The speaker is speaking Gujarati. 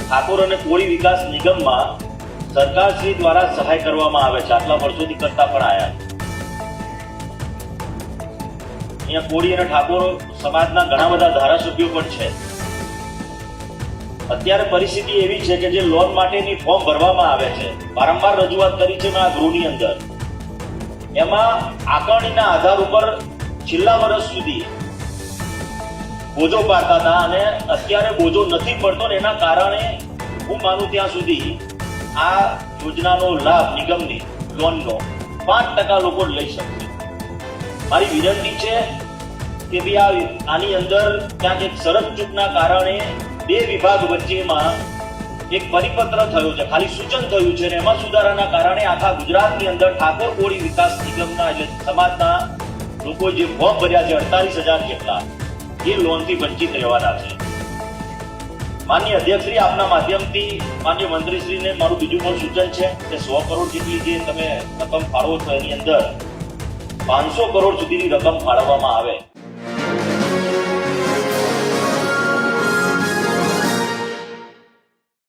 ઠાકોર અને કોળી વિકાસ નિગમમાં સરકારશ્રી દ્વારા સહાય કરવામાં આવે છે, આટલા વર્ષોથી કરતા પણ આયા છે। અહીંયા કોળી અને ઠાકોર સમાજના ઘણા બધા ધારાસભ્યો પણ છે। અત્યારે પરિસ્થિતિ એવી છે કે જે લોન માટેની ફોર્મ ભરવામાં આવે છે, વારંવાર રજૂઆત કરી છે મેં આ ગૃહની અંદર, એમાં આકારણીના આધાર ઉપર છેલ્લા વર્ષ સુધી બોજો પાડતા હતા અને અત્યારે બોજો નથી પડતો ને એના કારણે હું માનું ત્યાં સુધી આ યોજનાનો લાભ નિગમની લોનનો 5% લોકો લઈ શકશે। મારી વિનંતી છે કે ભાઈ આની અંદર ક્યાંક એક શરત ચૂકના કારણે બે વિભાગ વચ્ચેમાં એક પરિપત્ર થયો છે, ખાલી સૂચન થયું છે અને એમાં સુધારાના કારણે આખા ગુજરાતની અંદર ઠાકોર કોળી વિકાસ નિગમના એટલે સમાજના લોકો જે ફોર્મ ભર્યા છે 48,000 જેટલા એ લોનથી વંચિત રહેવાના છે। માનનીય અધ્યક્ષશ્રી, આપના માધ્યમથી માનનીય મંત્રીશ્રીને મારું બીજું પણ સૂચન છે કે 100 કરોડ જેટલી જે તમે રકમ ફાળવો છો એની અંદર 500 કરોડ સુધીની રકમ ફાળવવામાં આવે।